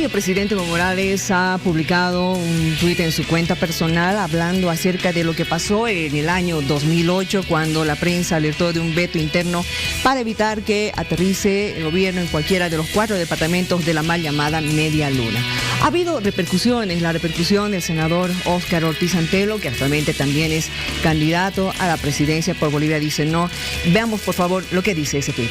Hoy el presidente Evo Morales ha publicado un tuit en su cuenta personal hablando acerca de lo que pasó en el año 2008 cuando la prensa alertó de un veto interno para evitar que aterrice el gobierno en cualquiera de los 4 departamentos de la mal llamada Media Luna. Ha habido repercusiones, la repercusión del senador Óscar Ortiz Antelo, que actualmente también es candidato a la presidencia por Bolivia, dice no. Veamos por favor lo que dice ese tuit.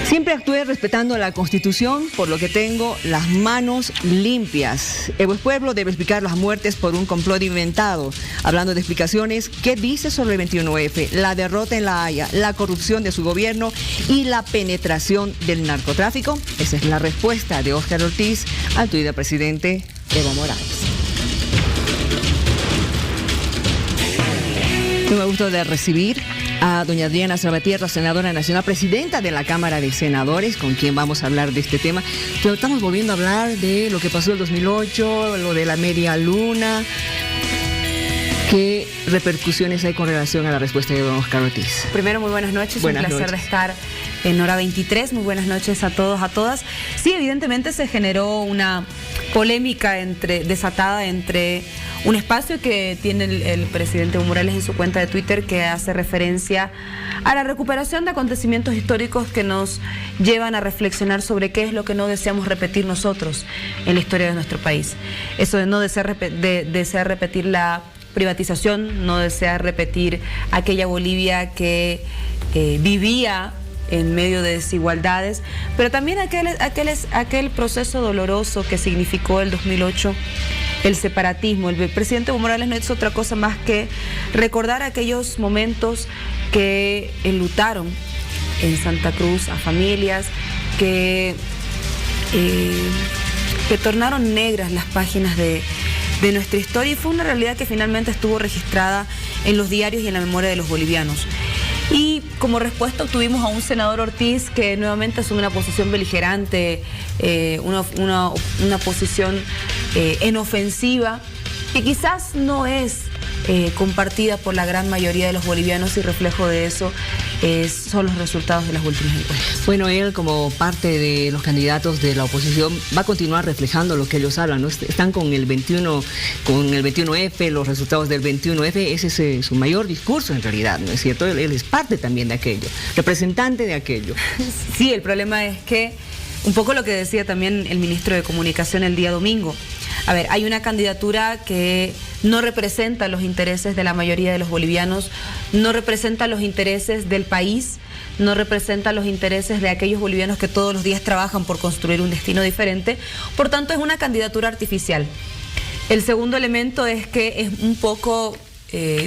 Siempre actué respetando la Constitución, por lo que tengo las manos limpias. El pueblo debe explicar las muertes por un complot inventado. Hablando de explicaciones, ¿qué dice sobre el 21F? La derrota en La Haya, la corrupción de su gobierno y la penetración del narcotráfico. Esa es la respuesta de Óscar Ortiz al tuit del presidente Evo Morales. Tengo el gusto de recibir a doña Adriana Salvatierra, senadora nacional, presidenta de la Cámara de Senadores, con quien vamos a hablar de este tema. Pero estamos volviendo a hablar de lo que pasó en el 2008, lo de la Media Luna. ¿Qué repercusiones hay con relación a la respuesta de don Óscar Ortiz? Primero, muy buenas noches. Un placer de estar en Hora 23. Muy buenas noches a todos, a todas. Sí, evidentemente se generó una polémica desatada entre un espacio que tiene el presidente Evo Morales en su cuenta de Twitter que hace referencia a la recuperación de acontecimientos históricos que nos llevan a reflexionar sobre qué es lo que no deseamos repetir nosotros en la historia de nuestro país. Eso de no desear repetir la privatización, no desear repetir aquella Bolivia que vivía en medio de desigualdades, pero también aquel proceso doloroso que significó el 2008, el separatismo. El presidente Evo Morales no hizo otra cosa más que recordar aquellos momentos que enlutaron en Santa Cruz a familias, que tornaron negras las páginas de nuestra historia, y fue una realidad que finalmente estuvo registrada en los diarios y en la memoria de los bolivianos. Y como respuesta obtuvimos a un senador Ortiz que nuevamente asume una posición beligerante, una posición en ofensiva, que quizás no es compartida por la gran mayoría de los bolivianos, y reflejo de eso son los resultados de las últimas encuestas. Bueno, él como parte de los candidatos de la oposición va a continuar reflejando lo que ellos hablan, ¿no? Están con el 21F, los resultados del 21F, ese es su mayor discurso en realidad, ¿no es cierto? Él es parte también de aquello, representante de aquello. Sí, el problema es que, un poco lo que decía también el ministro de Comunicación el día domingo, a ver, hay una candidatura que no representa los intereses de la mayoría de los bolivianos, no representa los intereses del país, no representa los intereses de aquellos bolivianos que todos los días trabajan por construir un destino diferente, por tanto es una candidatura artificial. El segundo elemento es que es un poco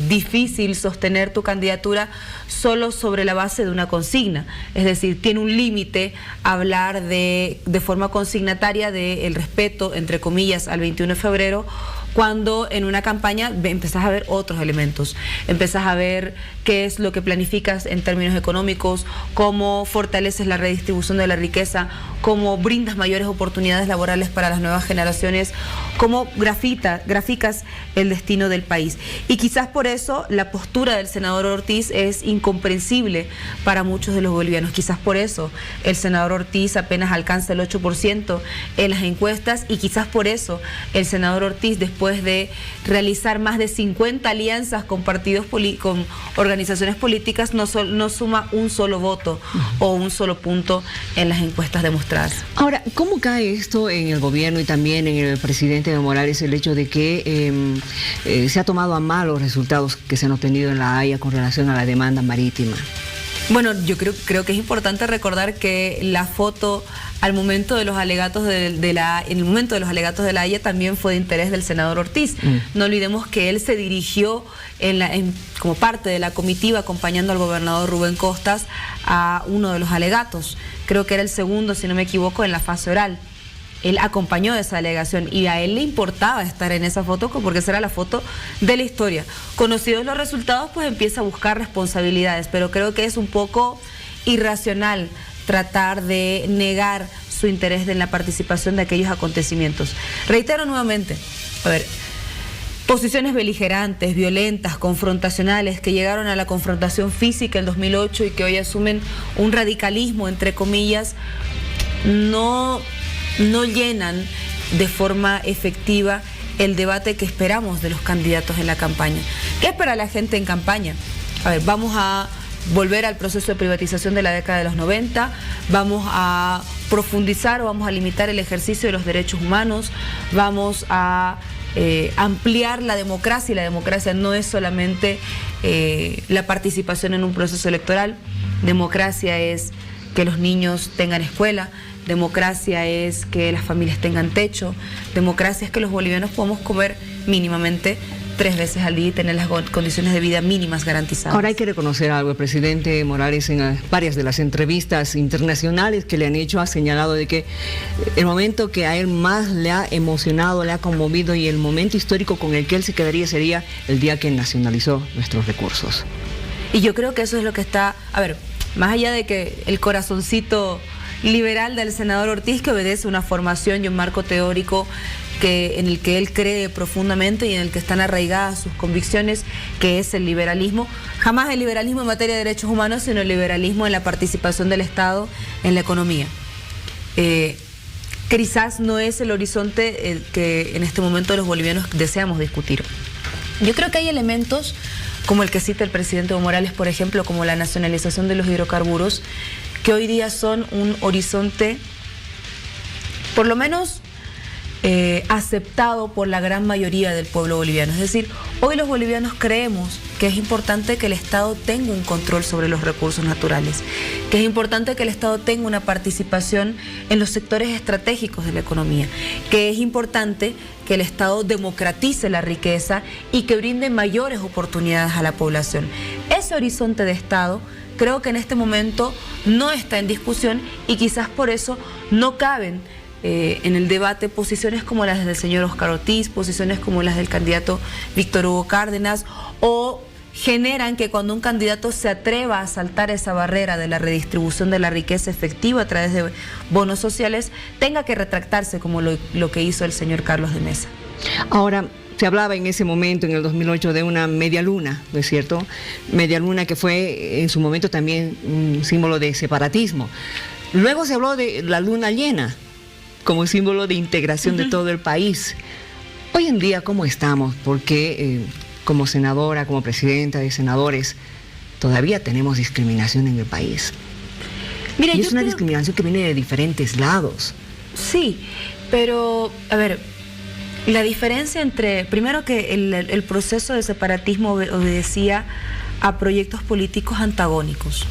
difícil sostener tu candidatura solo sobre la base de una consigna, es decir, tiene un límite hablar de forma consignataria del respeto, entre comillas, al 21 de febrero, cuando en una campaña empezás a ver otros elementos, empezás a ver qué es lo que planificas en términos económicos, cómo fortaleces la redistribución de la riqueza, cómo brindas mayores oportunidades laborales para las nuevas generaciones, cómo graficas el destino del país. Y quizás por eso la postura del senador Ortiz es incomprensible para muchos de los bolivianos. Quizás por eso el senador Ortiz apenas alcanza el 8% en las encuestas, y quizás por eso el senador Ortiz, después de realizar más de 50 alianzas con con organizaciones políticas, no suma un solo voto o un solo punto en las encuestas demostradas. Ahora, ¿cómo cae esto en el gobierno y también en el presidente Evo Morales, el hecho de que se ha tomado a mal los resultados que se han obtenido en La Haya con relación a la demanda marítima? Bueno, yo creo que es importante recordar que la foto al momento de los alegatos en el momento de los alegatos de La Haya también fue de interés del senador Ortiz. No olvidemos que él se dirigió como parte de la comitiva acompañando al gobernador Rubén Costas a uno de los alegatos. Creo que era el segundo, si no me equivoco, en la fase oral. Él acompañó esa delegación y a él le importaba estar en esa foto porque esa era la foto de la historia. Conocidos los resultados, pues empieza a buscar responsabilidades, pero creo que es un poco irracional tratar de negar su interés en la participación de aquellos acontecimientos. Reitero nuevamente, a ver, posiciones beligerantes, violentas, confrontacionales, que llegaron a la confrontación física en 2008 y que hoy asumen un radicalismo, entre comillas, no llenan de forma efectiva el debate que esperamos de los candidatos en la campaña. ¿Qué espera la gente en campaña? A ver, vamos a volver al proceso de privatización de la década de los 90, vamos a profundizar o vamos a limitar el ejercicio de los derechos humanos, vamos a ampliar la democracia, y la democracia no es solamente la participación en un proceso electoral. Democracia es que los niños tengan escuela, democracia es que las familias tengan techo, democracia es que los bolivianos podamos comer mínimamente 3 veces al día y tener las condiciones de vida mínimas garantizadas. Ahora hay que reconocer algo. El presidente Morales, en varias de las entrevistas internacionales que le han hecho, ha señalado de que el momento que a él más le ha emocionado, le ha conmovido, y el momento histórico con el que él se quedaría sería el día que nacionalizó nuestros recursos. Y yo creo que eso es lo que está, a ver, más allá de que el corazoncito liberal del senador Ortiz, que obedece una formación y un marco teórico en el que él cree profundamente y en el que están arraigadas sus convicciones, que es el liberalismo. Jamás el liberalismo en materia de derechos humanos, sino el liberalismo en la participación del Estado en la economía. Quizás no es el horizonte que en este momento los bolivianos deseamos discutir. Yo creo que hay elementos como el que cita el presidente Evo Morales, por ejemplo, como la nacionalización de los hidrocarburos, que hoy día son un horizonte, por lo menos, aceptado por la gran mayoría del pueblo boliviano. Es decir, hoy los bolivianos creemos que es importante que el Estado tenga un control sobre los recursos naturales, que es importante que el Estado tenga una participación en los sectores estratégicos de la economía, que es importante que el Estado democratice la riqueza y que brinde mayores oportunidades a la población. Ese horizonte de Estado creo que en este momento no está en discusión, y quizás por eso no caben en el debate posiciones como las del señor Óscar Ortiz, posiciones como las del candidato Víctor Hugo Cárdenas, o generan que cuando un candidato se atreva a saltar esa barrera de la redistribución de la riqueza efectiva a través de bonos sociales, tenga que retractarse como lo que hizo el señor Carlos de Mesa. Ahora, se hablaba en ese momento, en el 2008, de una media luna, ¿no es cierto? Media luna que fue en su momento también un símbolo de separatismo. Luego se habló de la luna llena como símbolo de integración de todo el país. Hoy en día, ¿cómo estamos? Porque como senadora, como presidenta de senadores, todavía tenemos discriminación en el país. Mira, y es una discriminación que viene de diferentes lados. Sí, pero, a ver, la diferencia entre, primero que el proceso de separatismo obedecía a proyectos políticos antagónicos.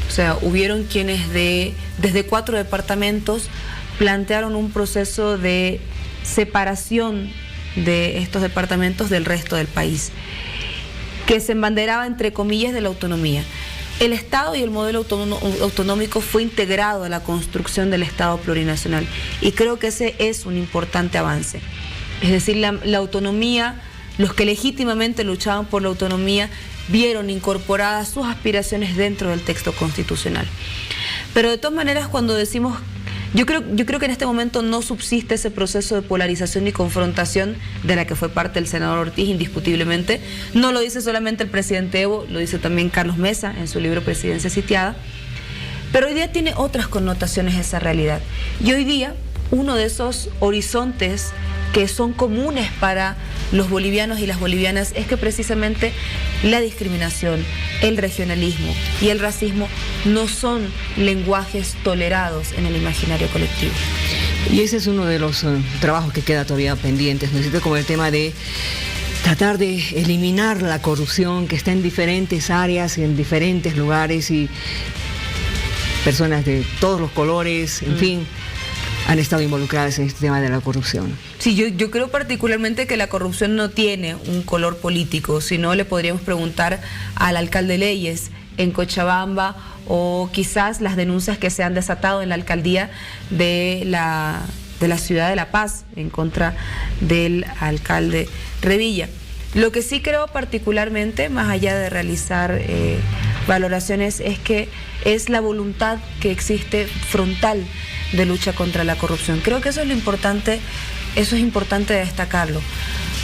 O sea, hubieron quienes desde 4 departamentos plantearon un proceso de separación de estos departamentos del resto del país, que se embanderaba, entre comillas, de la autonomía. El Estado y el modelo autonómico fue integrado a la construcción del Estado plurinacional, y creo que ese es un importante avance. Es decir, la autonomía, los que legítimamente luchaban por la autonomía, vieron incorporadas sus aspiraciones dentro del texto constitucional. Pero de todas maneras, cuando decimos, yo creo que en este momento no subsiste ese proceso de polarización y confrontación de la que fue parte el senador Ortiz, indiscutiblemente. No lo dice solamente el presidente Evo, lo dice también Carlos Mesa en su libro Presidencia Sitiada. Pero hoy día tiene otras connotaciones esa realidad. Y hoy día, uno de esos horizontes que son comunes para los bolivianos y las bolivianas es que precisamente la discriminación, el regionalismo y el racismo no son lenguajes tolerados en el imaginario colectivo. Y ese es uno de los trabajos que queda todavía pendientes, ¿no? Como el tema de tratar de eliminar la corrupción que está en diferentes áreas, en diferentes lugares, y personas de todos los colores, en fin, han estado involucradas en este tema de la corrupción. Sí, yo creo particularmente que la corrupción no tiene un color político, sino le podríamos preguntar al alcalde Leyes en Cochabamba, o quizás las denuncias que se han desatado en la alcaldía de la ciudad de La Paz en contra del alcalde Revilla. Lo que sí creo particularmente, más allá de realizar valoraciones, es que es la voluntad que existe frontal de lucha contra la corrupción. Creo que eso es lo importante, eso es importante destacarlo.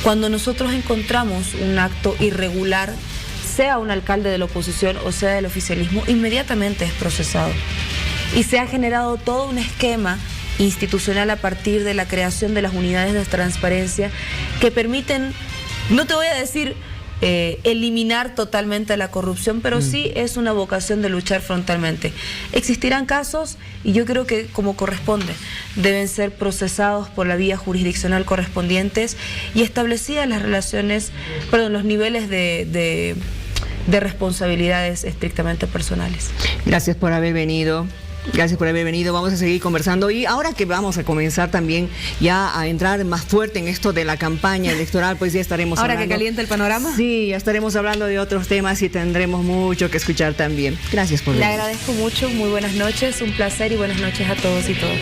Cuando nosotros encontramos un acto irregular, sea un alcalde de la oposición o sea del oficialismo, inmediatamente es procesado. Y se ha generado todo un esquema institucional a partir de la creación de las unidades de transparencia que permiten, no te voy a decir eliminar totalmente la corrupción, pero sí es una vocación de luchar frontalmente. Existirán casos, y yo creo que como corresponde, deben ser procesados por la vía jurisdiccional correspondientes y establecidas las relaciones, los niveles de responsabilidades estrictamente personales. Gracias por haber venido. Gracias por haber venido, vamos a seguir conversando y ahora que vamos a comenzar también ya a entrar más fuerte en esto de la campaña electoral, pues ya estaremos ahora hablando. Que calienta el panorama. Sí, ya estaremos hablando de otros temas y tendremos mucho que escuchar también. Gracias por venir. Le agradezco mucho, muy buenas noches, un placer y buenas noches a todos y todas.